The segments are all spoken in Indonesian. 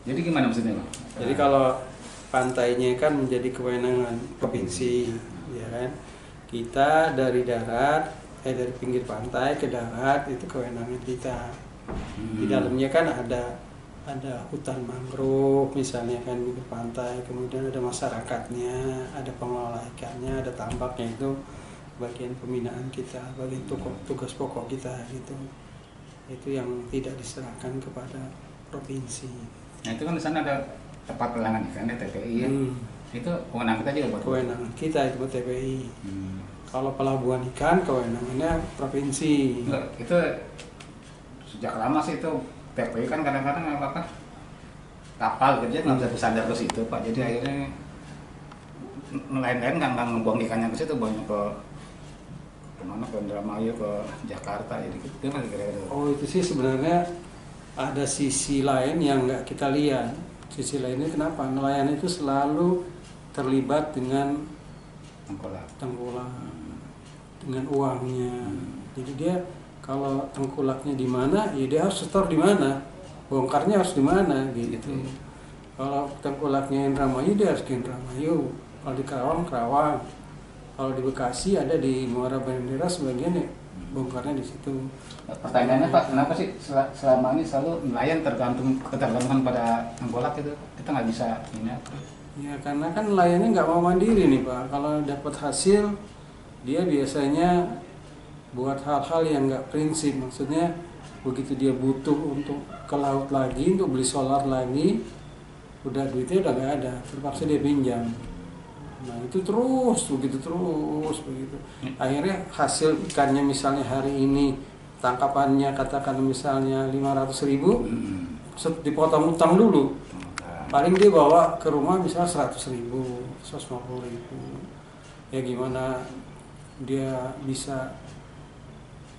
Jadi gimana maksudnya Bang? Jadi kalau pantainya kan menjadi kewenangan provinsi, ya kan? Kita dari darat, dari pinggir pantai ke darat itu kewenangan kita. Di dalamnya kan ada hutan mangrove misalnya kan di pantai, kemudian ada masyarakatnya, ada pengelola ikannya, ada tambaknya, itu bagian pembinaan kita, bagian tugas pokok kita gitu. Itu yang tidak diserahkan kepada provinsi. Nah itu kan di sana ada tempat pelelangan ikan ya, TPI ya. Itu kewenangan kita juga buat Kewenangan kita itu TPI. Kalau pelabuhan ikan kewenangannya provinsi. Enggak, itu sejak lama sih itu TPI kan kadang-kadang apa kapal kerja nggak bisa bersandar ke situ Pak. Jadi akhirnya nelayan-nelayan nggak ngebuang ikannya ke situ, banyak ke kemana, ke Indramayu, ke Jakarta, jadi gitu kan kira-kira. Oh itu sih sebenarnya ada sisi lain yang nggak kita lihat. Sisi lainnya kenapa? Nelayan itu selalu terlibat dengan tengkulak, dengan uangnya. Jadi dia kalau tengkulaknya di mana, ya dia harus setor di mana, bongkarnya harus di mana gitu. Kalau tengkulaknya Indramayu, dia harus ke Indramayu. Kalau di Karawang, Karawang. Kalau di Bekasi ada di Muara Bendera sebagian ya bongkarnya di situ. Pertanyaannya Pak, kenapa sih selama ini selalu nelayan ketergantungan pada tengkulak itu? Kita nggak bisa ini apa? Ya karena kan nelayannya nggak mau mandiri nih Pak. Kalau dapat hasil, dia biasanya buat hal-hal yang nggak prinsip. Maksudnya begitu dia butuh untuk ke laut lagi, untuk beli solar lagi, udah duitnya udah nggak ada, terpaksa dia pinjam. Nah itu terus begitu. Akhirnya hasil ikannya misalnya hari ini tangkapannya katakan misalnya 500.000, dipotong utang dulu. Paling dia bawa ke rumah misalnya 100.000, 150.000. Ya gimana dia bisa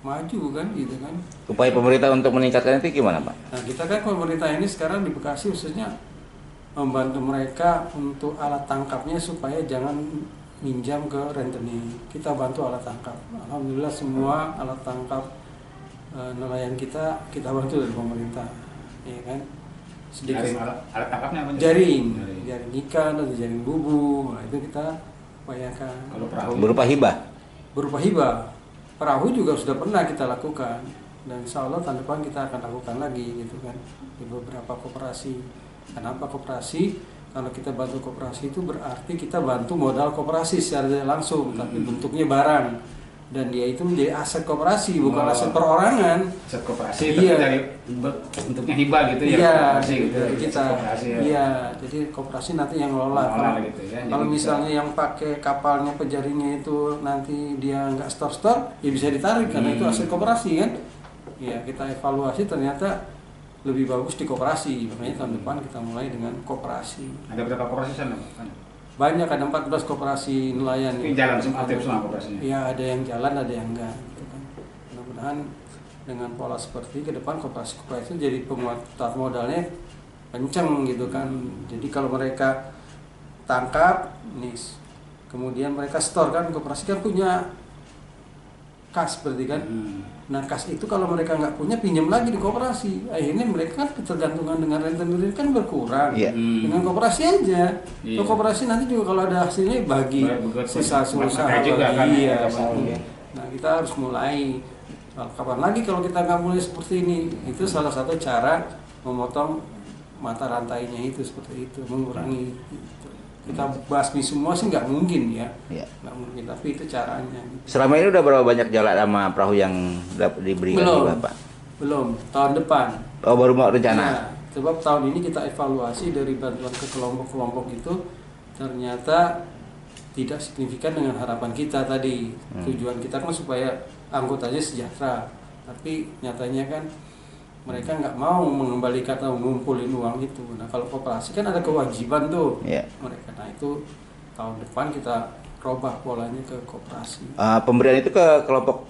maju kan gitu kan. Upaya pemerintah untuk meningkatkan itu gimana Pak? Nah kita kan pemerintah ini sekarang di Bekasi khususnya membantu mereka untuk alat tangkapnya supaya jangan minjam ke rentenir. Kita bantu alat tangkap. Alhamdulillah semua alat tangkap nelayan kita bantu dari pemerintah, ya kan. Sedikit alat tangkapnya apa? Jaring ikan atau jaring bubu, nah, itu kita upayakan. Kalau perahu Berupa hibah? Perahu juga sudah pernah kita lakukan, dan insya Allah tahun depan kita akan lakukan lagi gitu kan di beberapa koperasi. Kenapa koperasi? Kalau kita bantu koperasi itu berarti kita bantu modal koperasi secara tidak langsung, tapi bentuknya barang. Dan dia itu menjadi aset koperasi, bukan aset perorangan. Aset koperasi, tapi dari bentuknya hibah gitu ya. Iya, gitu. Kita. Iya, jadi koperasi nanti yang ngelola. Gitu ya. Kalau misalnya yang pakai kapalnya pejaringnya itu nanti dia nggak store, ya bisa ditarik karena itu aset koperasi kan. Ya kita evaluasi ternyata lebih bagus di koperasi, makanya tahun depan kita mulai dengan koperasi. Ada berapa koperasi sana? Banyak, ada 14 koperasi nelayan. Ini jalan aktif semua koperasinya? Iya, ada yang jalan, ada yang enggak. Gitu kan. Mudah-mudahan dengan pola seperti ke depan koperasi itu jadi penguatan modalnya kenceng gitu kan. Jadi kalau mereka tangkap, nih, kemudian mereka store kan, koperasi kan punya kas berarti kan. Nah kas itu kalau mereka nggak punya, pinjam lagi di koperasi. Akhirnya mereka kan ketergantungan dengan rentenir kan berkurang. Dengan koperasi aja. Kalau koperasi nanti juga kalau ada hasilnya bagi sisa usaha bagi. Nah kita harus mulai. Kapan lagi kalau kita nggak mulai seperti ini? Itu salah satu cara memotong mata rantainya itu seperti itu, mengurangi. Kita basmi semua sih nggak mungkin ya, nggak mungkin, tapi itu caranya. Selama ini udah berapa banyak jalan sama perahu yang diberikan di Bapak? Belum, tahun depan. Oh baru mau rencana? Nah, sebab tahun ini kita evaluasi dari bantuan ke kelompok-kelompok itu ternyata tidak signifikan dengan harapan kita tadi. Tujuan kita kan supaya anggotanya sejahtera, tapi nyatanya kan mereka nggak mau mengembalikan atau ngumpulin uang itu. Nah kalau koperasi kan ada kewajiban tuh mereka. Nah itu tahun depan kita robah polanya ke koperasi. Pemberian itu ke kelompok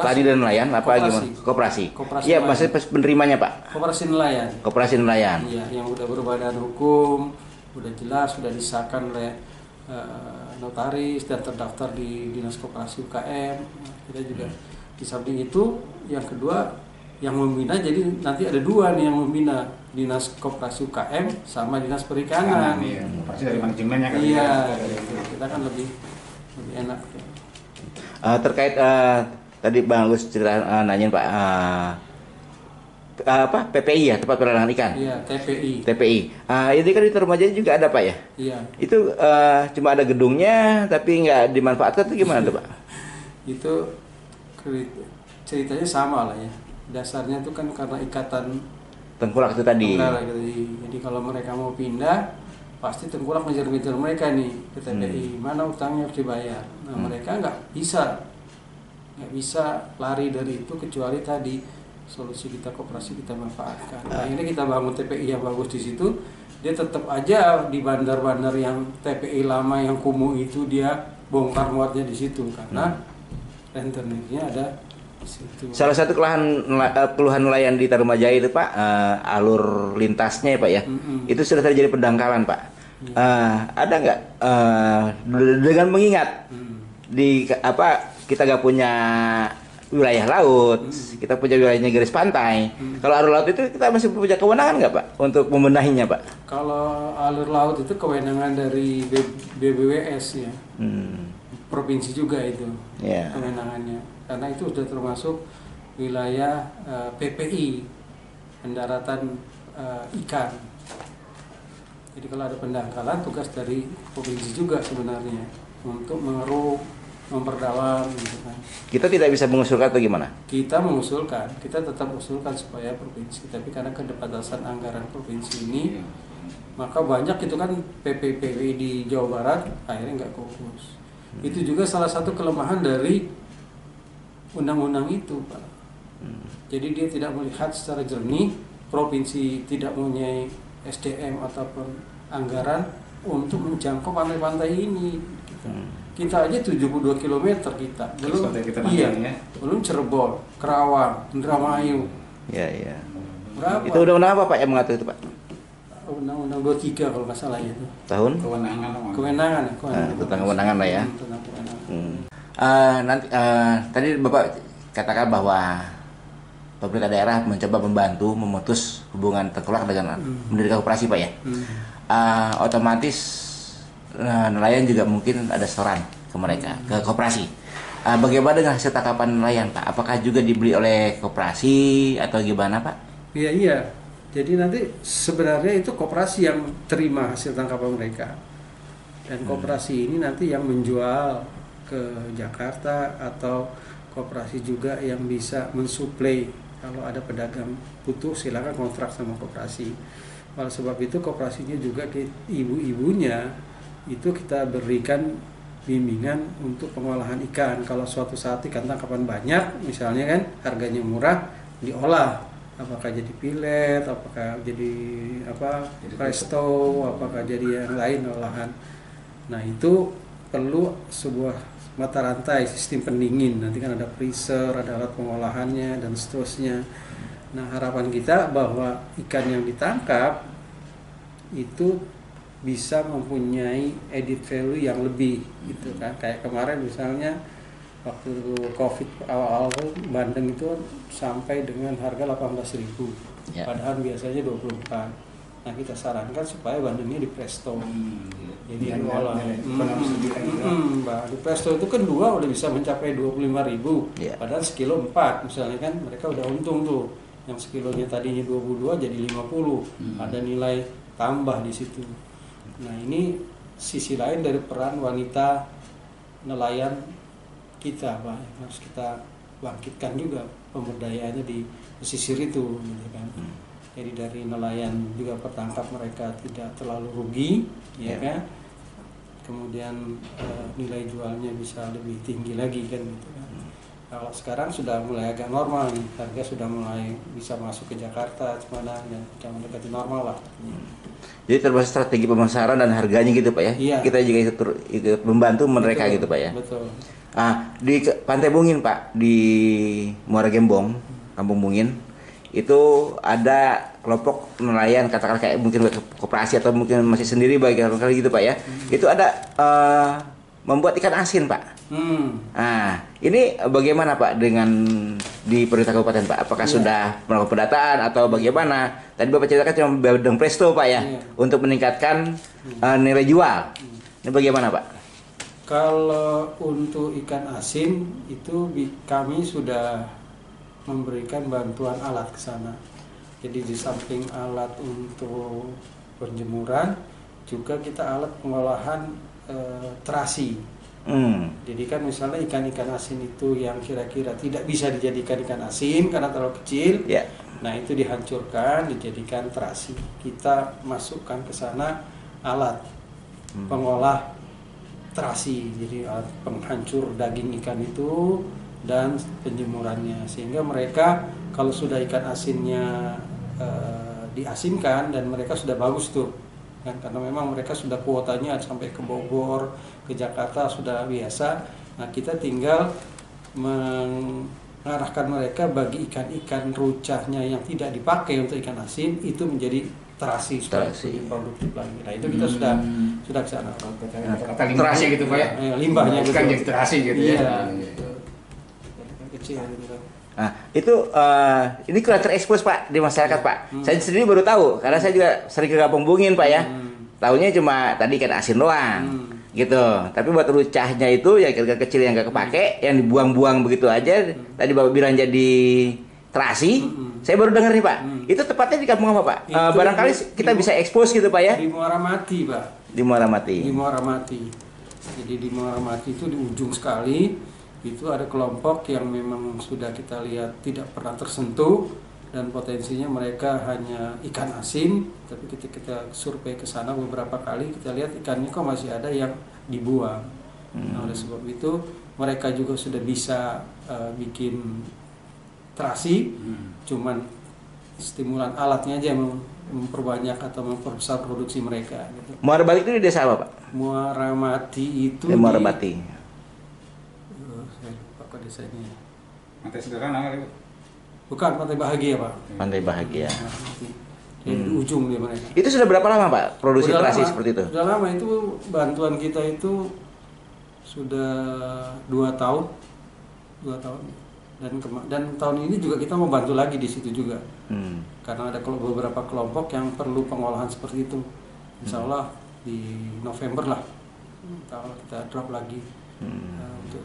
tani dan nelayan apa gimana? Koperasi. Iya, maksudnya penerimanya Pak? Koperasi nelayan. Koperasi nelayan. Iya, yang udah berbadan hukum, udah jelas, sudah disahkan oleh notaris dan terdaftar di Dinas Koperasi UKM. Kita juga di samping itu, yang kedua yang membina, jadi nanti ada dua nih yang membina, Dinas Koperasi UKM sama Dinas Perikanan. Iya, pasti dari manajemennya kan. Iya, kita kan lebih enak. Terkait tadi Bang Agus cerita nanyain Pak apa PPI ya, tempat pelelangan ikan. Iya, TPI. TPI. Ini kan di Tarumajaya juga ada Pak ya? Iya. Itu cuma ada gedungnya tapi nggak dimanfaatkan itu gimana tuh Pak? Itu ceritanya sama lah ya. Dasarnya itu kan karena ikatan Tengkulak itu tadi. Jadi kalau mereka mau pindah, pasti Tengkulak ngejar-ngejar mereka nih ke TPI. Mana utangnya harus dibayar. Nah mereka nggak bisa lari dari itu kecuali tadi solusi kita koperasi kita manfaatkan. Nah, ini kita bangun TPI yang bagus di situ. Dia tetap aja di bandar-bandar yang TPI lama yang kumuh itu dia bongkar muatnya di situ karena rentenirnya ada di situ. Salah satu keluhan nelayan di Tarumajaya itu Pak, alur lintasnya ya Pak ya, itu sudah terjadi pendangkalan Pak. Ada nggak dengan mengingat di kita nggak punya wilayah laut, kita punya wilayahnya garis pantai. Kalau alur laut itu kita masih punya kewenangan nggak Pak untuk membenahinya Pak? Kalau alur laut itu kewenangan dari BBWS ya, provinsi juga itu kewenangannya, karena itu sudah termasuk wilayah PPI, pendaratan ikan. Jadi kalau ada pendangkalan, tugas dari provinsi juga sebenarnya untuk mengeruk, memperdalam gitu kan. Kita tidak bisa mengusulkan atau gimana? Kita mengusulkan, kita tetap usulkan supaya provinsi, tapi karena keterbatasan anggaran provinsi ini, maka banyak itu kan PPPWI di Jawa Barat akhirnya nggak fokus. Itu juga salah satu kelemahan dari undang-undang itu Pak. Jadi dia tidak melihat secara jernih, provinsi tidak mempunyai SDM ataupun anggaran untuk menjangkau pantai-pantai ini. Kita aja 72 km kita. Belum belum Cirebon, Kerawang, Indramayu. Iya. Berapa? Itu undang-undang apa Pak yang mengatur itu Pak? Undang-undang 23 kalau nggak salah itu. Tahun? Kewenangan. Tentang kewenangan lah ya. Tentang kewenangan. Nanti tadi Bapak katakan bahwa pemerintah daerah mencoba membantu memutus hubungan Tengkulak dengan mendirikan koperasi Pak ya. Otomatis nelayan juga mungkin ada setoran ke mereka, ke koperasi. Bagaimana dengan hasil tangkapan nelayan Pak? Apakah juga dibeli oleh koperasi atau gimana Pak? Iya. Jadi nanti sebenarnya itu koperasi yang terima hasil tangkapan mereka. Dan koperasi ini nanti yang menjual ke Jakarta, atau koperasi juga yang bisa mensuplai. Kalau ada pedagang butuh silakan kontrak sama koperasi. Oleh sebab itu koperasinya juga ibu-ibunya itu kita berikan bimbingan untuk pengolahan ikan. Kalau suatu saat ikan tangkapan banyak, misalnya kan harganya murah, diolah. Apakah jadi pilet, apakah jadi presto, apakah jadi yang lain olahan. Nah itu perlu sebuah mata rantai, sistem pendingin. Nanti kan ada freezer, ada alat pengolahannya dan seterusnya. Nah harapan kita bahwa ikan yang ditangkap itu bisa mempunyai added value yang lebih gitu kan. Kayak kemarin misalnya waktu Covid awal-awal bandeng itu sampai dengan harga 18.000 padahal biasanya 24. Nah kita sarankan supaya bandengnya di presto, jadi diolah. Di presto itu kan dua udah bisa mencapai 25.000, padahal sekilo 4 misalnya kan, mereka udah untung tuh. Yang sekilonya tadinya 22 jadi 50, ada nilai tambah di situ. Nah ini sisi lain dari peran wanita nelayan kita Pak, harus kita bangkitkan juga pemberdayaannya di pesisir itu gitu kan. Jadi dari nelayan juga pertangkap mereka tidak terlalu rugi ya kan. Kemudian nilai jualnya bisa lebih tinggi lagi kan gitu kan. Kalau sekarang sudah mulai agak normal nih, harga sudah mulai bisa masuk ke Jakarta, Cimandan, dan sudah mendekati normal lah. Jadi termasuk strategi pemasaran dan harganya gitu Pak ya? Iya. Kita juga ikut membantu mereka gitu Pak ya? Betul. Di Pantai Bungin Pak, di Muara Gembong, Kampung Bungin, itu ada kelompok nelayan, katakan kayak mungkin koperasi atau mungkin masih sendiri bagi kali gitu Pak ya? Itu ada membuat ikan asin Pak. Nah, ini bagaimana Pak dengan di pemerintah kabupaten Pak? Apakah Iya. sudah melakukan pendataan atau bagaimana? Tadi Bapak ceritakan cuma Badeng Presto Pak ya, Iya. untuk meningkatkan nilai jual. Ini bagaimana Pak? Kalau untuk ikan asin itu kami sudah memberikan bantuan alat ke sana. Jadi di samping alat untuk penjemuran, juga kita alat pengolahan terasi. Jadi kan misalnya ikan-ikan asin itu yang kira-kira tidak bisa dijadikan ikan asin karena terlalu kecil, Ya. nah itu dihancurkan, dijadikan terasi. Kita masukkan ke sana alat pengolah terasi, jadi alat penghancur daging ikan itu dan penjemurannya, sehingga mereka kalau sudah ikan asinnya diasinkan dan mereka sudah bagus tuh kan, karena memang mereka sudah kuotanya sampai ke Bogor, ke Jakarta sudah biasa. Nah kita tinggal mengarahkan mereka bagi ikan-ikan rucahnya yang tidak dipakai untuk ikan asin itu menjadi terasi supaya Terasi. lebih produktif lagi. Nah itu kita sudah ke sana. Kata limbahnya gitu Pak ya. Limbahnya Bukan gitu. jadi terasi gitu Iya. ya. Kecil gitu kan. Nah, itu ini kurang terekspos Pak di masyarakat Pak. Saya sendiri baru tahu karena saya juga sering ke Kampung Bungin Pak ya. Taunya cuma tadi ikan asin doang. Gitu. Tapi buat rucahnya itu ya ikan kecil yang nggak kepake, yang dibuang-buang begitu aja. Tadi Bapak bilang jadi terasi. Saya baru dengar nih Pak. Itu tepatnya di kampung apa Pak? Itu Barangkali kita bisa expose gitu Pak ya. Di Muara Mati, Pak. Di Muara Mati. Di Muara Mati. Jadi di Muara Mati itu di ujung sekali itu ada kelompok yang memang sudah kita lihat tidak pernah tersentuh dan potensinya mereka hanya ikan asin, tapi ketika kita survei ke sana beberapa kali kita lihat ikannya kok masih ada yang dibuang. Nah, oleh sebab itu mereka juga sudah bisa bikin terasi, cuman stimulan alatnya aja yang memperbanyak atau memperbesar produksi mereka gitu. Muara Balik itu di desa apa Pak? Muara Mati itu Muara di Mati. saya lupa kok desanya. Mati sederhana kali Pak. Bukan, Pantai Bahagia, Pak. Pantai Bahagia. Muara Mati. Jadi di ujung dia mereka. Itu sudah berapa lama Pak produksi Udah terasi lama, seperti itu? Udah lama itu bantuan kita itu sudah 2 tahun. 2 tahun. Dan tahun ini juga kita mau bantu lagi di situ juga. Karena ada beberapa kelompok yang perlu pengolahan seperti itu. Insya Allah di November lah. Kalau kita drop lagi untuk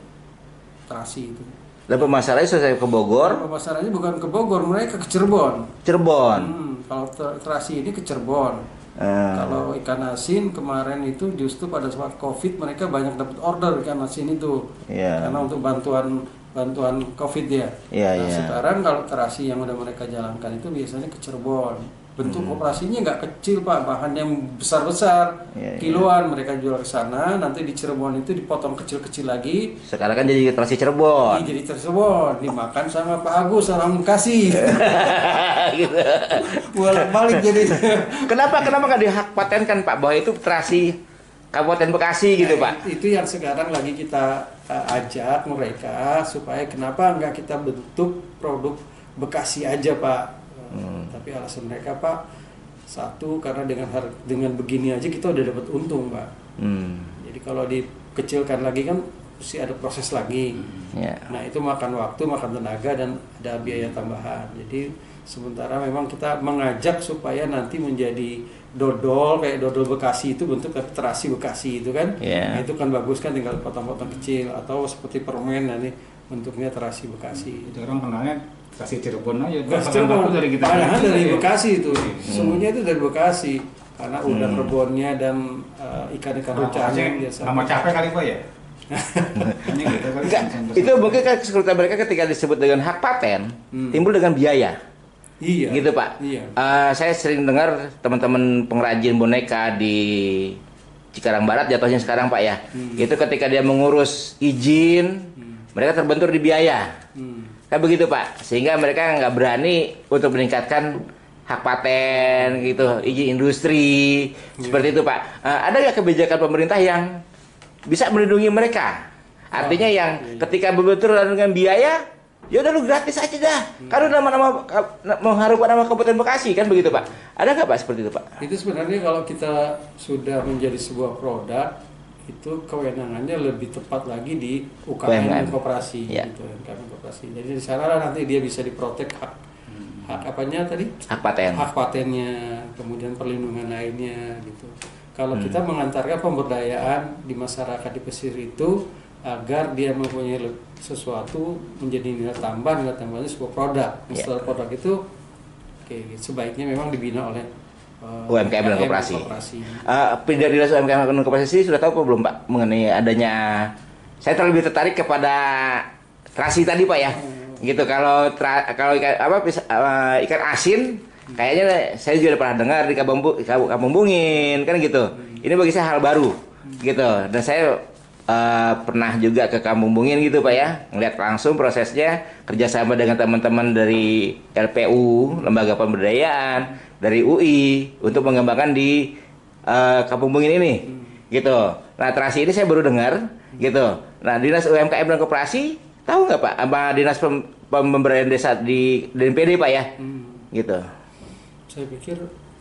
terasi itu. Dan pemasarannya selesai ke Bogor, Pemasarannya bukan ke Bogor, mereka ke Cirebon. Cirebon. Kalau terasi ini ke Cirebon. Kalau ikan asin kemarin itu justru pada saat COVID mereka banyak dapat order ikan asin itu. Iya. Karena untuk bantuan COVID ya. Iya, Nah, iya. sekarang kalau terasi yang udah mereka jalankan itu biasanya ke Cirebon. Bentuk operasinya nggak kecil Pak, bahan yang besar-besar, Iya, iya. kiloan mereka jual ke sana. Nanti di Cirebon itu dipotong kecil-kecil lagi. Sekarang kan jadi terasi Cirebon. Jadi Cirebon dimakan sama Pak Agus orang Bekasi. Gitu. Bolak-balik jadi. Kenapa nggak dihak patenkan Pak bahwa itu terasi Kabupaten Bekasi gitu Pak? Itu yang sekarang lagi kita ajak mereka supaya kenapa nggak kita bentuk produk Bekasi aja Pak. Tapi alasan mereka Pak, satu karena dengan begini aja kita udah dapat untung Pak. Jadi kalau dikecilkan lagi kan mesti ada proses lagi. Ya. Nah itu makan waktu, makan tenaga dan ada biaya tambahan. Jadi sementara memang kita mengajak supaya nanti menjadi dodol kayak dodol Bekasi itu bentuk terasi Bekasi itu kan. Yeah. Nah, itu kan bagus kan tinggal potong-potong kecil atau seperti permen nanti bentuknya terasi Bekasi. Itu orang kenalnya kasih Cirebon aja. Terasi Cirebon dari kita. padahal dari Bekasi itu. Semuanya itu dari Bekasi karena udang rebonnya dan ikan-ikan rucahnya biasa. Nama capek kali Pak ya? Hanya gitu kali. Enggak, itu mungkin kan kesulitan mereka ketika disebut dengan hak paten timbul dengan biaya. Iya. Gitu Pak. Iya. Saya sering dengar teman-teman pengrajin boneka di Cikarang Barat jatuhnya sekarang Pak ya. Itu ketika dia mengurus izin, mereka terbentur di biaya. Kan begitu Pak. Sehingga mereka nggak berani untuk meningkatkan hak paten gitu, izin industri seperti itu Pak. Ada nggak kebijakan pemerintah yang bisa melindungi mereka? Artinya yang ketika berbentur dengan biaya, ya udah lu gratis aja dah. Karena nama-nama mengharumkan nama Kabupaten Bekasi kan begitu Pak. Ada nggak Pak seperti itu Pak? Itu sebenarnya kalau kita sudah menjadi sebuah produk itu kewenangannya lebih tepat lagi di UKM UMKM. dan koperasi Ya. gitu, UMKM dan koperasi. Jadi di sana lah nanti dia bisa diprotek hak apanya tadi? Hak paten. Hak patennya, kemudian perlindungan lainnya gitu. Kalau kita mengantarkan pemberdayaan di masyarakat di pesisir itu agar dia mempunyai sesuatu menjadi nilai tambahnya sebuah produk. Ya. Setelah produk itu sebaiknya memang dibina oleh UMKM dan koperasi. Dari Dinas UMKM dan Koperasi sudah tahu apa belum Pak mengenai adanya? Saya terlebih tertarik kepada terasi tadi Pak ya. Gitu kalau ikan asin kayaknya saya juga pernah dengar di Kampung Bungin kan gitu. Ini bagi saya hal baru gitu. Dan saya pernah juga ke Kampung Bungin gitu Pak ya, ngeliat langsung prosesnya kerjasama dengan teman-teman dari LPU, Lembaga Pemberdayaan, dari UI untuk mengembangkan di Kampung Bungin ini gitu. Nah terasi ini saya baru dengar gitu. Nah Dinas UMKM dan Koperasi tahu nggak Pak sama Dinas Pemberdayaan Desa di DNPD Pak ya gitu. Saya pikir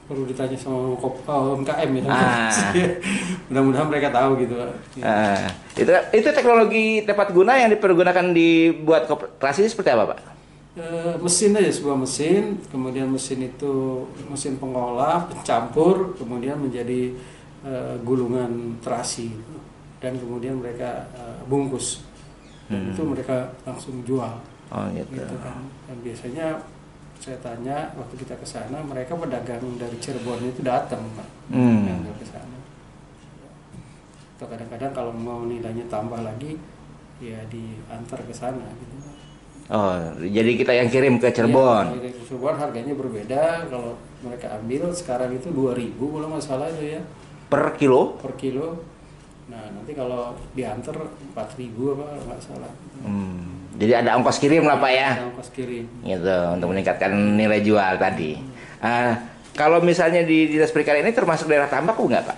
perlu ditanya sama UMKM ya. Mudah-mudahan mereka tahu gitu. Itu teknologi tepat guna yang dipergunakan dibuat koperasi seperti apa Pak? Mesin aja, sebuah mesin, kemudian mesin itu mesin pengolah, pencampur, kemudian menjadi gulungan terasi dan kemudian mereka bungkus. Dan itu mereka langsung jual. Oh gitu. Kan. Dan biasanya saya tanya waktu kita ke sana, mereka pedagang dari Cirebon itu datang Pak, yang ke sana. Atau kadang-kadang kalau mau nilainya tambah lagi, ya diantar ke sana. Gitu. Oh, jadi kita yang kirim ke Cirebon. Ya, ke Cirebon harganya berbeda. Kalau mereka ambil sekarang itu 2.000 kalau nggak salah itu ya. Per kilo? Per kilo. Nah nanti kalau diantar 4.000 apa nggak salah. Jadi ada ongkos kirim lah Pak ya. Ada ongkos kirim. Gitu untuk meningkatkan nilai jual tadi. Kalau misalnya di Dinas Perikanan ini termasuk daerah tambak nggak Pak?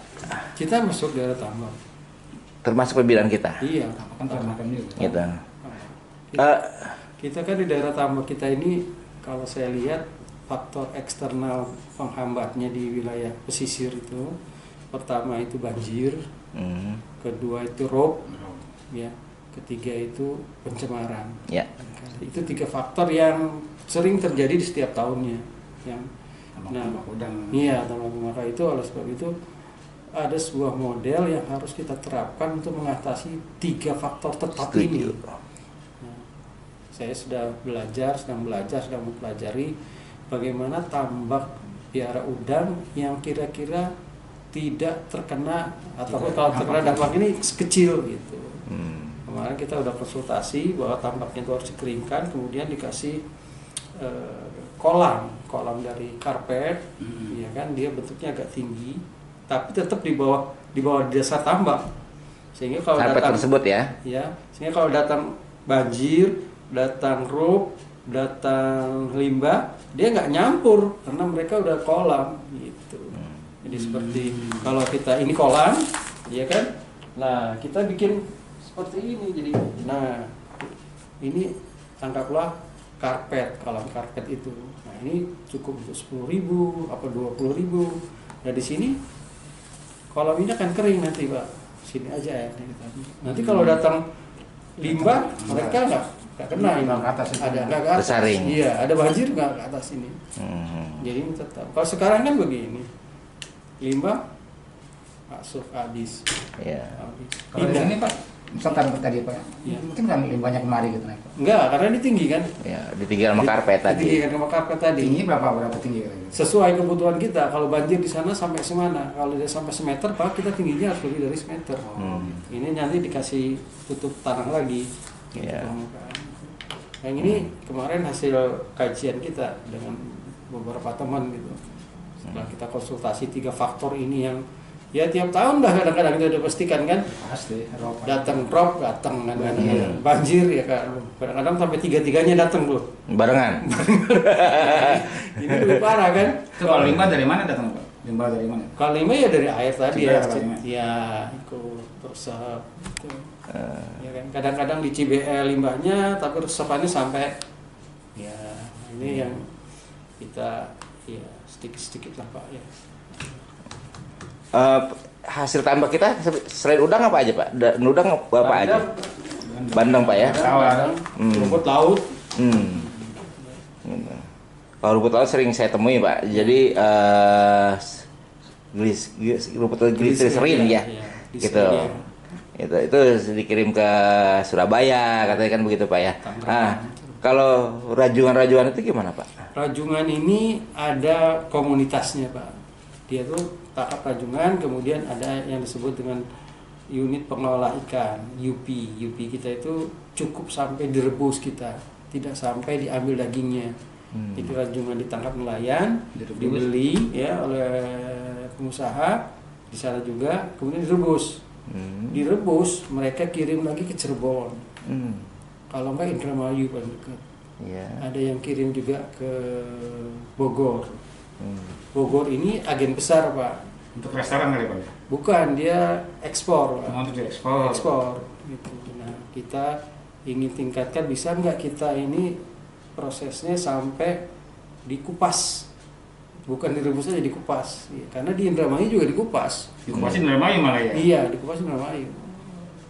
Kita masuk daerah tambak. Termasuk pembidan kita. Iya. Kan termakan juga. Gitu. Kita kan di daerah tambak kita ini kalau saya lihat faktor eksternal penghambatnya di wilayah pesisir itu pertama itu banjir, kedua itu rob, ya, ketiga itu pencemaran. Ya. Itu 3 faktor yang sering terjadi di setiap tahunnya. Yang Tambak udang. iya, maka itu oleh sebab itu ada sebuah model yang harus kita terapkan untuk mengatasi 3 faktor tetap ini. Saya sedang belajar, sedang mempelajari bagaimana tambak piara udang yang kira-kira tidak terkena atau kalau terkena dampak ini kecil gitu. Kemarin kita udah konsultasi bahwa tambaknya itu harus dikeringkan, kemudian dikasih kolam dari karpet, ya kan dia bentuknya agak tinggi, tapi tetap di bawah dasar tambak, sehingga kalau karpet datang tersebut ya. Sehingga kalau datang banjir, datang rob, datang limbah, dia nggak nyampur karena mereka udah kolam gitu. Jadi seperti kalau kita ini kolam, ya kan? Nah kita bikin seperti ini, jadi, nah ini anggaplah karpet, kolam karpet itu. Nah ini cukup untuk 10.000 apa 20.000. Nah di sini kolam ini akan kering nanti Pak, sini aja ya. Nanti kalau datang limbah, mereka nggak kena ini. Nggak ke atas itu. Ada nggak ke atas. Tersaring. Iya, ada banjir nggak ke atas ini. Jadi ini tetap. Kalau sekarang kan begini, limbah masuk habis. Ya. Habis. Kalau di sini Pak, misalkan tadi Pak, Iya. mungkin kan limbahnya kemari gitu naik Pak. Enggak, karena ini tinggi kan. Ya, ditinggal sama karpet tadi. Ditinggikan sama karpet tadi. Tinggi berapa tinggi gitu? Sesuai kebutuhan kita. Kalau banjir di sana sampai semana. Kalau dia sampai semeter, Pak, kita tingginya harus lebih dari semeter. Ini nanti dikasih tutup tanah lagi. Iya. Yang ini kemarin hasil kajian kita dengan beberapa teman gitu. Setelah kita konsultasi 3 faktor ini yang ya tiap tahun dah kadang-kadang kita udah pastikan kan. Pasti. Datang datang kan. Iya. Banjir ya kan. Kadang-kadang sampai 3-3-nya datang loh. Barengan. Ini lebih parah kan. Itu kalau limbah dari mana datang Pak? Limbah dari mana? Kalau limbah ya dari air tadi Ciberem ya. katanya. Ya, ikut resep gitu. Ya kan. Kadang-kadang di CBL limbahnya tapi resepannya sampai ya ini yang kita ya sedikit-sedikit lah Pak ya. hasil tambak kita selain udang apa aja Pak? Udang apa aja? Bandeng Pak ya? Sawah, rumput laut. Kalau rumput laut sering saya temui Pak. Jadi rumput gliserin ya, gitu. Itu dikirim ke Surabaya katanya kan begitu Pak ya. Kalau rajungan-rajungan itu gimana Pak? Rajungan ini ada komunitasnya Pak. Dia tuh tangkap rajungan, kemudian ada yang disebut dengan unit pengelola ikan, UP. UP kita itu cukup sampai direbus kita, tidak sampai diambil dagingnya. Jadi rajungan ditangkap nelayan, dibeli ya oleh pengusaha di sana juga, kemudian direbus. Direbus, mereka kirim lagi ke Cirebon. Kalau enggak Indramayu paling dekat. Ada yang kirim juga ke Bogor. Bogor ini agen besar Pak. Untuk restoran kali Pak? Bukan, dia ekspor Pak. Untuk diekspor. Ekspor gitu. Nah, kita ingin tingkatkan, bisa nggak kita ini prosesnya sampai dikupas, bukan direbus aja, dikupas ya, karena di Indramayu juga dikupas. Dikupasin Indramayu malah ya? Iya, dikupasin Indramayu.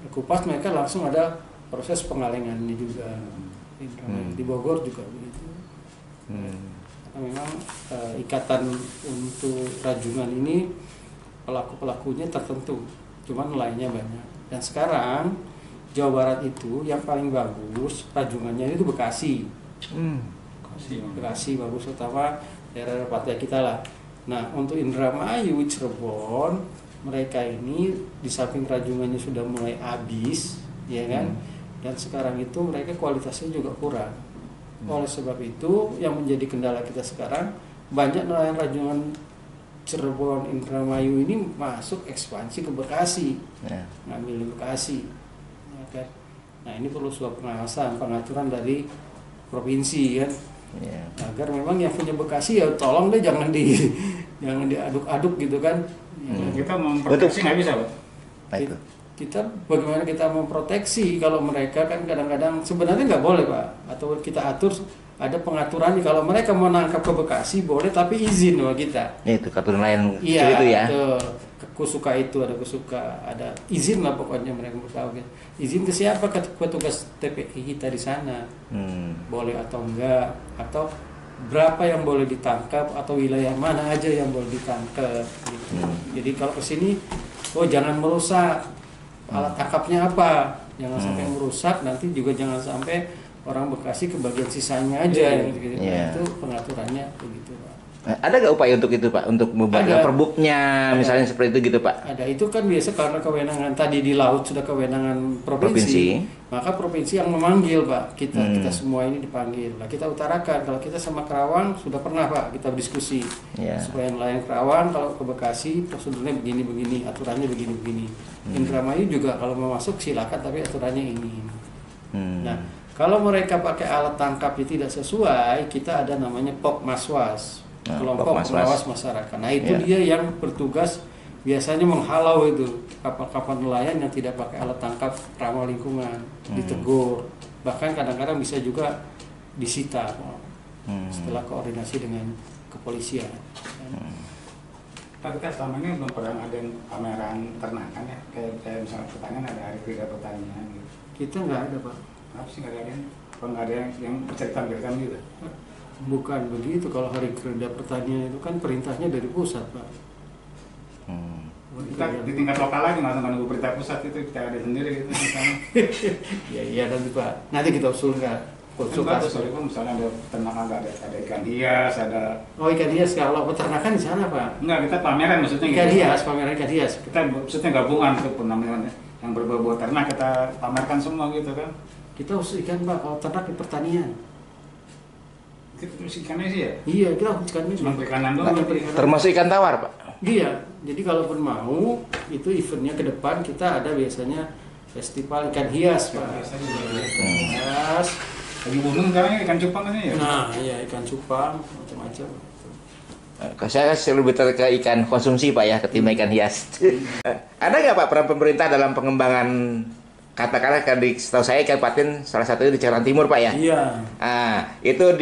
Dikupas mereka langsung ada proses pengalengannya juga. Di Bogor juga begitu. Memang ikatan untuk rajungan ini pelaku-pelakunya tertentu, cuman lainnya banyak. Dan sekarang Jawa Barat itu yang paling bagus rajungannya itu Bekasi. Bekasi bagus, utama daerah pantai kita lah. Nah, untuk Indramayu, Cirebon, mereka ini di samping rajungannya sudah mulai habis, ya kan? Dan sekarang itu mereka kualitasnya juga kurang. Oleh sebab itu, yang menjadi kendala kita sekarang, banyak nelayan rajungan Cirebon, Indramayu ini masuk ekspansi ke Bekasi, ngambil di Bekasi. Ya kan? Nah, ini perlu sebuah pengawasan, pengaturan dari provinsi kan, agar memang yang punya Bekasi ya tolong deh jangan diaduk-aduk gitu kan. Kita memproteksi nggak bisa Pak? Kita bagaimana kita memproteksi kalau mereka kan kadang-kadang sebenarnya nggak boleh Pak, atau kita atur ada pengaturannya. Kalau mereka mau nangkap ke Bekasi boleh, tapi izin sama kita. Itu kartu nelayan iya, itu ya. Kusuka itu ada kusuka, ada izin lah pokoknya mereka tahu kan. Izin ke siapa? Ke petugas TPI kita di sana. Boleh atau enggak, atau berapa yang boleh ditangkap, atau wilayah mana aja yang boleh ditangkap gitu. Jadi kalau ke sini, oh jangan merusak. Alat tangkapnya apa? Jangan sampai merusak, nanti juga jangan sampai orang Bekasi ke bagian sisanya aja gitu. Itu pengaturannya begitu Pak. Ada nggak upaya untuk itu Pak? Untuk membuat perbuknya misalnya seperti itu gitu Pak? Ada, itu kan biasa karena kewenangan tadi di laut sudah kewenangan provinsi. Maka provinsi yang memanggil Pak, kita semua ini dipanggil. Nah, kita utarakan, kalau kita sama Kerawang sudah pernah Pak kita diskusi supaya nelayan Kerawang kalau ke Bekasi prosedurnya begini-begini, aturannya begini-begini. Indramayu juga kalau mau masuk silakan, tapi aturannya ini. Nah, kalau mereka pakai alat tangkap yang tidak sesuai, kita ada namanya Pokmaswas, kelompok pengawas masyarakat. Nah, itu dia yang bertugas biasanya menghalau itu kapal-kapal nelayan yang tidak pakai alat tangkap ramah lingkungan, ditegur, bahkan kadang-kadang bisa juga disita setelah koordinasi dengan kepolisian. Kita selama ini belum pernah ada yang pameran ternakan ya, kayak misalnya pertanian ada Hari Kerja Pertanian gitu. Kita nggak ada Pak. Apa sih nggak ada yang? Kalau nggak ada yang bercerita-beritakan gitu? Bukan begitu, kalau Hari Kerja Pertanian itu kan perintahnya dari pusat Pak. Kita di tingkat lokal lagi nggak nunggu perintah pusat, itu kita ada sendiri gitu misalnya. Iya nanti Pak, nanti kita usulkan. Konsultasi sorry Pak, misalnya ada peternakan, ada ikan hias, ada. Oh, ikan hias, kalau peternakan di sana Pak. Enggak, kita pameran maksudnya. Ikan gitu. hias, pameran ikan hias. Kita maksudnya gabungan tuh namanya yang berbau ternak kita pamerkan semua gitu kan. Kita usul ikan Pak, kalau ternak di pertanian. Kita terus ikannya sih ya? Iya, kita ikannya cuma perikanan doang. Termasuk ikan tawar Pak? Iya, jadi kalaupun mau itu eventnya ke depan kita ada biasanya festival ikan hias Pak. Hias. Lagi booming sekarang ikan cupang kan ya? Nah, iya ikan cupang macam-macam. Saya lebih tertarik ke ikan konsumsi Pak ya, ketimbang ikan hias. Ada nggak Pak peran pemerintah dalam pengembangan katakanlah setahu saya ikan patin salah satunya di Cikarang Timur Pak ya. Iya. Itu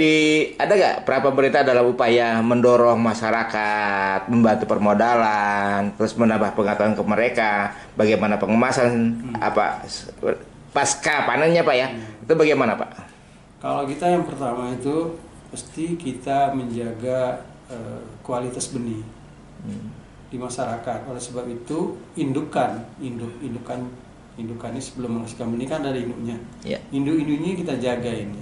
ada nggak pemerintah dalam upaya mendorong masyarakat membantu permodalan, terus menambah pengetahuan ke mereka, bagaimana pengemasan pasca panennya Pak ya? Itu bagaimana Pak? Kalau kita yang pertama itu pasti kita menjaga kualitas benih di masyarakat. Oleh sebab itu indukan ini sebelum menghasilkan benih kan ada induknya. Yeah. Induk-induknya kita jaga ini.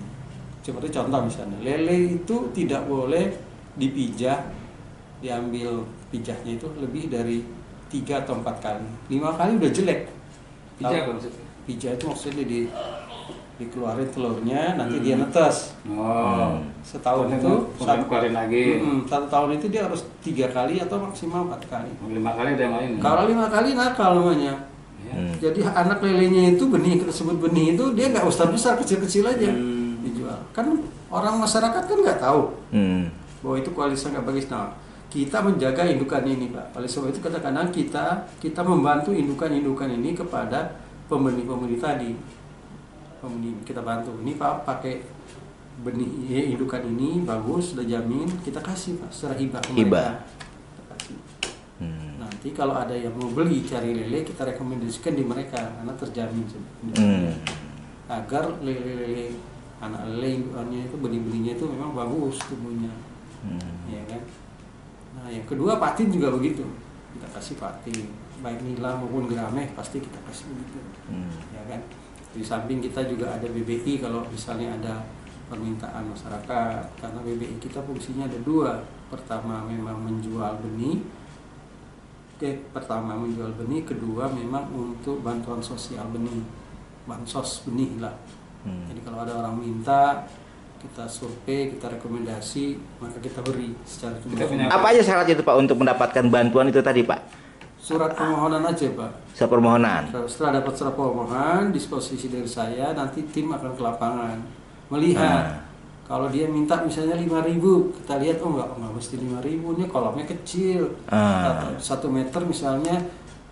Seperti contoh misalnya, lele itu tidak boleh dipijah, diambil pijahnya itu lebih dari 3 atau 4 kali. 5 kali udah jelek. Pijah apa maksudnya? Pijah itu maksudnya dikeluarin telurnya, nanti dia netes. Setahun itu keluarin lagi. 1 tahun itu dia harus 3 kali atau maksimal 4 kali. 5 kali ada yang lain. Kalau 5 kali nakal namanya. Jadi anak lelenya itu benih tersebut benih itu dia nggak besar kecil-kecil aja dijual. Kan orang masyarakat kan nggak tahu bahwa itu kualitasnya nggak bagus. Nah, kita menjaga indukan ini Pak. Oleh sebab itu kadang-kadang kita membantu indukan-indukan ini kepada pembeni-pembeni tadi. Pembeni kita bantu. Ini Pak pakai benih indukan ini bagus, sudah jamin kita kasih Pak secara hibah ke mereka. Nanti kalau ada yang mau beli cari lele kita rekomendasikan di mereka karena terjamin agar lele anak lele indukannya itu benih-benihnya itu memang bagus tumbuhnya, ya kan. Nah yang kedua patin juga begitu, kita kasih patin baik nila maupun gerameh pasti kita kasih begitu, ya kan. Di samping kita juga ada BBI kalau misalnya ada permintaan masyarakat, karena BBI kita fungsinya ada 2. Pertama memang menjual benih. Pertama menjual benih, kedua memang untuk bantuan sosial benih, bansos benih lah. Jadi kalau ada orang minta, kita survei, kita rekomendasi, maka kita beri secara tunai. Apa aja syarat itu Pak untuk mendapatkan bantuan itu tadi Pak? Surat permohonan aja Pak. Surat permohonan. Setelah dapat surat permohonan, disposisi dari saya, nanti tim akan ke lapangan melihat. Kalau dia minta misalnya 5.000, kita lihat enggak mesti 5.000, ini kolamnya kecil. 1 meter misalnya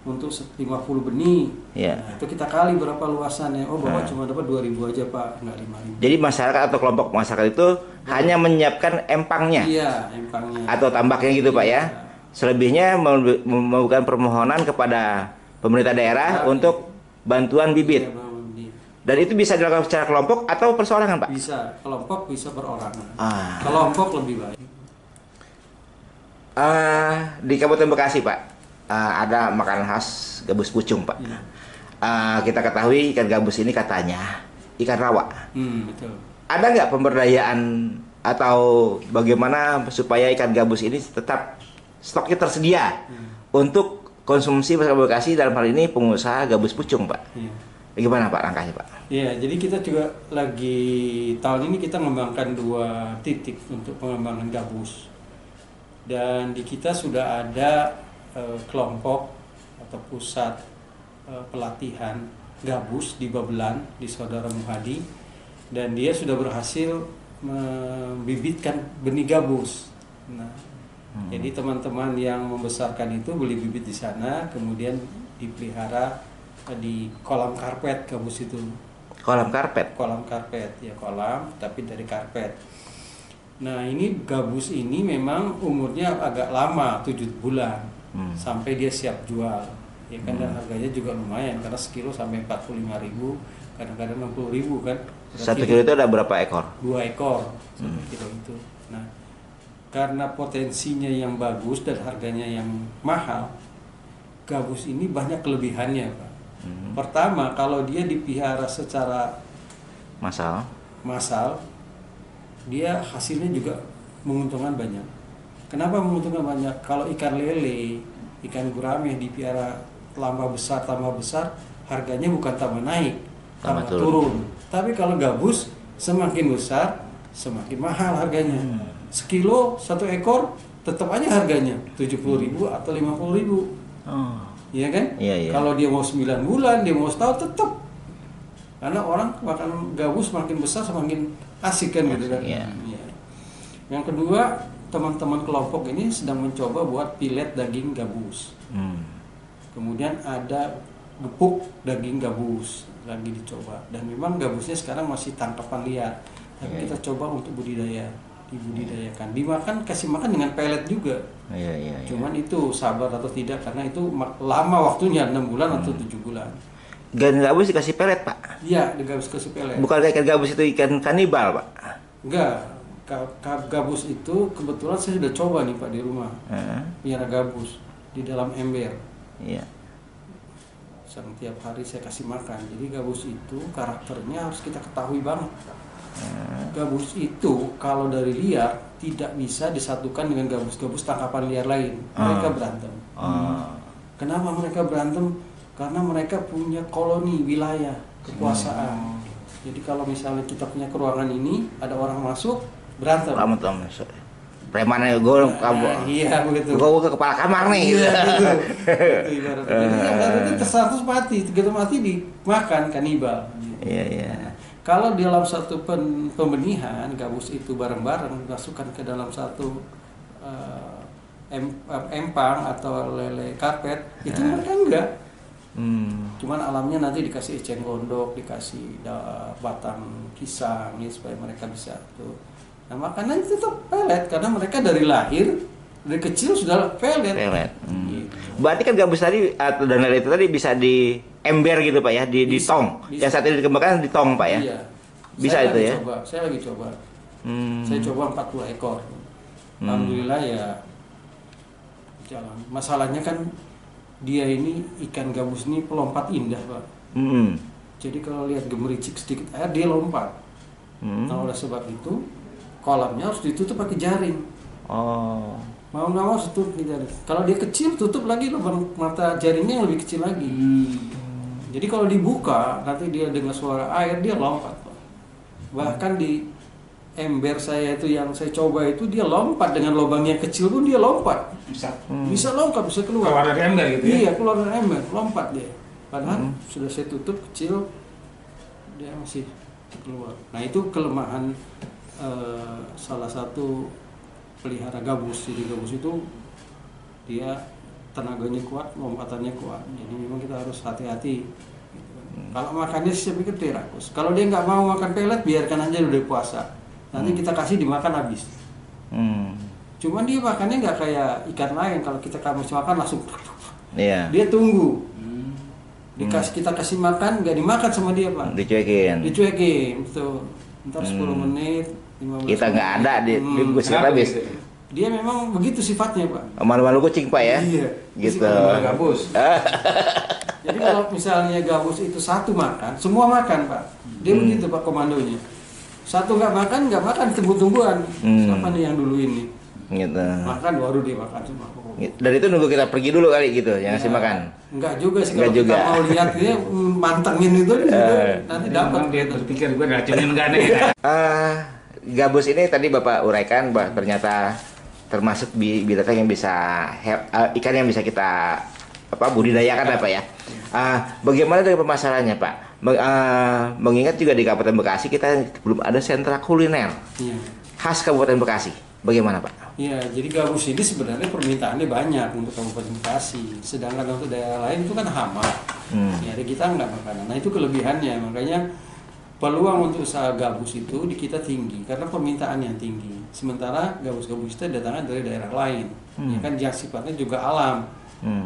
untuk 50 benih. Yeah. Nah, itu kita kali berapa luasannya. Bapak cuma dapat 2.000 aja Pak, enggak 5.000. Jadi masyarakat atau kelompok masyarakat itu hanya menyiapkan empangnya. Iya, empangnya. Atau tambaknya gitu Pak ya. Selebihnya membuka permohonan kepada pemerintah daerah untuk bantuan bibit. Iya, dan itu bisa dilakukan secara kelompok atau perseorangan Pak? Bisa, kelompok bisa perorangan. Kelompok lebih baik. Di Kabupaten Bekasi Pak, ada makanan khas gabus pucung Pak. Kita ketahui ikan gabus ini katanya ikan rawa. Betul. Ada nggak pemberdayaan atau bagaimana supaya ikan gabus ini tetap stoknya tersedia untuk konsumsi masyarakat Bekasi, dalam hal ini pengusaha gabus pucung Pak? Bagaimana Pak langkahnya Pak? Iya, jadi kita juga lagi tahun ini kita mengembangkan 2 titik untuk pengembangan gabus. Dan di kita sudah ada kelompok atau pusat pelatihan gabus di Babelan di Saudara Muhadi, dan dia sudah berhasil membibitkan benih gabus. Nah, jadi teman-teman yang membesarkan itu beli bibit di sana, kemudian dipelihara di kolam karpet gabus itu. Kolam karpet? Kolam karpet, ya kolam tapi dari karpet. Nah ini gabus ini memang umurnya agak lama, 7 bulan sampai dia siap jual. Ya kan, dan harganya juga lumayan karena sekilo sampai 45.000, kadang-kadang 60.000 kan. Berarti 1 kilo itu ada berapa ekor? 2 ekor 1 kilo itu. Nah karena potensinya yang bagus dan harganya yang mahal, gabus ini banyak kelebihannya Pak. Pertama, kalau dia dipelihara secara massal, dia hasilnya juga menguntungkan banyak. Kenapa menguntungkan banyak? Kalau ikan lele, ikan gurame dipelihara tambah besar, harganya bukan tambah naik, tambah turun. Tapi kalau gabus semakin besar, semakin mahal harganya. Sekilo 1 ekor tetap aja harganya 70.000 atau 50.000. Iya kan? Iya. Kalau dia mau 9 bulan, dia mau setahun tetap. Karena orang makan gabus semakin besar semakin asik kan gitu kan. Iya. Yang kedua, teman-teman kelompok ini sedang mencoba buat pilet daging gabus. Kemudian ada gepuk daging gabus lagi dicoba, dan memang gabusnya sekarang masih tangkapan liar, tapi Iya, kita coba untuk dibudidayakan, dimakan, kasih makan dengan pelet juga. Iya. Cuman itu sabar atau tidak, karena itu lama waktunya, 6 bulan atau 7 bulan. Ikan gabus dikasih pelet, Pak. Iya, gabus kasih pelet. Bukan ikan gabus itu ikan kanibal, Pak. Enggak, gabus itu kebetulan saya sudah coba nih Pak di rumah. Piara gabus di dalam ember. Iya. Tiap hari saya kasih makan. Jadi gabus itu karakternya harus kita ketahui banget. Gabus itu kalau dari liar tidak bisa disatukan dengan gabus-gabus tangkapan liar lain. Mereka berantem. Kenapa mereka berantem? Karena mereka punya koloni wilayah kekuasaan. Jadi kalau misalnya kita punya keruangan ini, ada orang masuk, berantem. Preman ya gue, Iya begitu. Gue ke kepala kamar nih. Iya betul. Itu ibaratnya. Jadi yang itu terstatus mati, begitu mati dimakan kanibal. Iya. Kalau di dalam satu pembenihan gabus itu bareng-bareng dimasukkan ke dalam satu empang atau lele karpet, itu mereka enggak. Cuman alamnya nanti dikasih eceng gondok, dikasih batang pisang nih supaya mereka bisa tuh. Nah makanan itu tetap pelet karena mereka dari lahir, dari kecil sudah pelet. Gitu. Berarti kan gabus tadi atau dan lele itu tadi bisa di ember gitu Pak ya, di tong. Bisa. Yang saat ini dikembangkan di tong Pak ya. Iya. Bisa Saya itu ya. Saya lagi coba. Saya coba 40 ekor. Alhamdulillah ya jalan. Masalahnya kan dia ini ikan gabus ini pelompat indah Pak. Jadi kalau lihat gemericik sedikit air dia lompat. Nah oleh sebab itu kolamnya harus ditutup pakai jaring. Mau nggak mau tutup pakai jaring. Kalau dia kecil tutup lagi lubang mata jaringnya yang lebih kecil lagi. Jadi kalau dibuka nanti dia dengar suara air dia lompat. Bahkan di ember saya itu yang saya coba itu dia lompat dengan lubangnya kecil pun dia lompat. Bisa lompat, bisa keluar. Keluar dari ember gitu ya? Iya, keluar dari ember, lompat dia. Padahal sudah saya tutup kecil, dia masih keluar. Nah itu kelemahan salah satu pelihara gabus. Jadi gabus itu dia tenaganya kuat, lompatannya kuat. Jadi memang kita harus hati-hati. Kalau makannya saya pikir dia rakus. Kalau dia nggak mau makan pelet, biarkan aja udah puasa. Nanti kita kasih dimakan habis. Cuman dia makannya nggak kayak ikan lain. Kalau kita kasih makan langsung. Iya. Dia tunggu. Kita kasih makan, nggak dimakan sama dia Pak. Dicuekin, betul. Ntar 10 menit, 15 Kita nggak ada di gusir habis. Dia memang begitu sifatnya Pak. Malu-malu kucing Pak ya. Iya. Gitu. Gabus. Jadi kalau misalnya gabus itu satu makan, semua makan Pak. Dia begitu Pak komandonya. Satu nggak makan tunggu-tungguan. Siapa nih yang dulu ini? Gitu. Makan baru dia makan semua. Dari itu nunggu kita pergi dulu kali gitu, yang ngasih makan. Enggak juga sih Enggak kalau kita juga. mau lihat dia mantengin itu nanti dapat. Dia berpikir gue racunin gak nih. Gabus ini tadi Bapak uraikan bahwa ternyata termasuk binatang yang bisa ikan yang bisa kita budidayakan apa ya. Bagaimana dengan permasalahannya Pak? Mengingat juga di Kabupaten Bekasi kita belum ada sentra kuliner khas Kabupaten Bekasi. Bagaimana Pak? Iya, jadi gabus ini sebenarnya permintaannya banyak untuk Kabupaten Bekasi. Sedangkan untuk daerah lain itu kan hama. Jadi kita nggak makanan. Nah itu kelebihannya. Makanya peluang untuk usaha gabus itu di kita tinggi karena permintaan yang tinggi. Sementara gabus-gabus itu datangnya dari daerah lain. Ya kan yang sifatnya juga alam.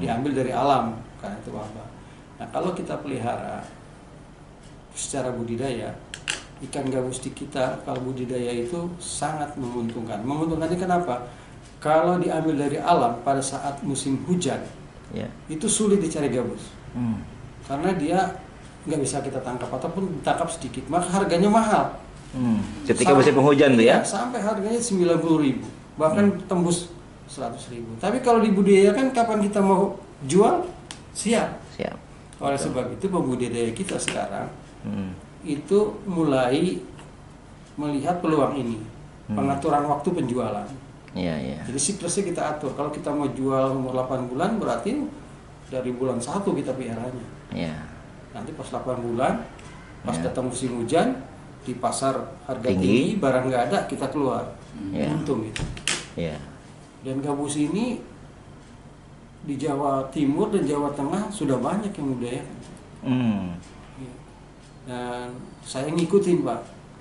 Diambil dari alam kan itu apa. Nah kalau kita pelihara secara budidaya, ikan gabus di kita kalau budidaya itu sangat menguntungkan. Menguntungkannya kenapa? Kalau diambil dari alam pada saat musim hujan, itu sulit dicari gabus. Karena dia nggak bisa kita tangkap ataupun ditangkap sedikit, maka harganya mahal. Ketika musim penghujan tuh ya? Sampai harganya 90.000, bahkan tembus 100.000. Tapi kalau dibudidayakan kapan kita mau jual? Siap. Oleh sebab itu pembudidaya kita sekarang itu mulai melihat peluang ini, pengaturan waktu penjualan. Jadi siklusnya kita atur. Kalau kita mau jual umur 8 bulan berarti dari bulan 1 kita piharanya. Nanti pas 8 bulan, pas datang musim hujan, di pasar harga tinggi, barang nggak ada, kita keluar. Untung gitu. Dan gabus ini di Jawa Timur dan Jawa Tengah sudah banyak yang membudidayakan. Ya. Dan saya ngikutin Pak.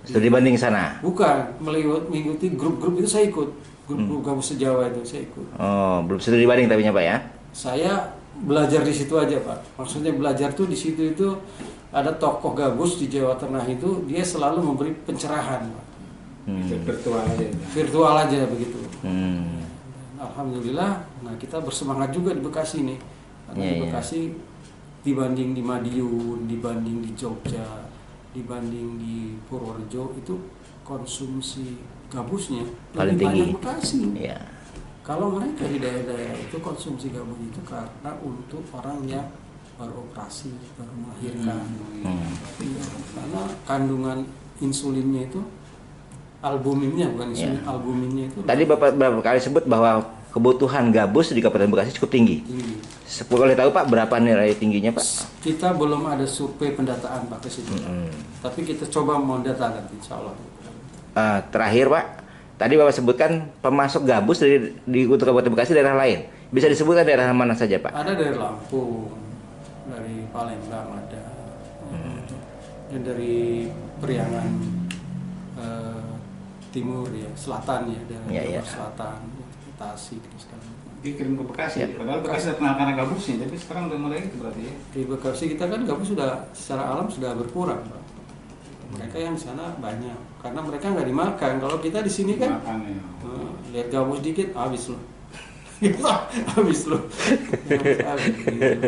Sudah dibanding sana. Bukan, mengikuti grup-grup itu saya ikut. Grup-grup gabus sejawa itu saya ikut. Oh, belum sudah dibanding tapi Pak ya? Saya belajar di situ aja Pak. Maksudnya belajar tuh di situ itu ada tokoh gabus di Jawa Tengah itu dia selalu memberi pencerahan Pak. Virtual aja. Virtual aja begitu. Hmm. Alhamdulillah, nah kita bersemangat juga di Bekasi nih. Karena Iya, di iya. Bekasi dibanding di Madiun, dibanding di Jogja, dibanding di Purworejo itu konsumsi gabusnya Paling lebih tinggi. banyak Bekasi. Iya. Kalau mereka di daerah-daerah itu konsumsi gabus itu karena untuk orang yang baru operasi, baru melahirkan. Iya, karena kandungan insulinnya itu albuminnya bukan insulin, Iya. albuminnya itu Tadi Bapak berapa kali sebut bahwa kebutuhan gabus di Kabupaten Bekasi cukup tinggi. tinggi. Boleh tahu Pak berapa nilai tingginya Pak? Kita belum ada survei pendataan Pak ke situ. Tapi kita coba mendata nanti insya Allah. Terakhir Pak, tadi Bapak sebutkan pemasok gabus di untuk Kabupaten Bekasi daerah lain. Bisa disebutkan daerah mana saja Pak? Ada dari Lampung, dari Palembang ada, dan dari Priangan Timur ya, Selatan ya, dari Ya, ya. Jawa Selatan, Tasik dan segala macam. Dikirim ke Bekasi. Ya. Padahal Bekasi sudah kenal karena gabusnya, tapi sekarang udah mulai itu berarti ya. Di Bekasi kita kan gabus sudah secara alam sudah berkurang Pak. Mereka yang di sana banyak, karena mereka nggak dimakan. Kalau kita di sini kan, Makannya. lihat gabus dikit, habis loh. Habis loh. Habis, gitu.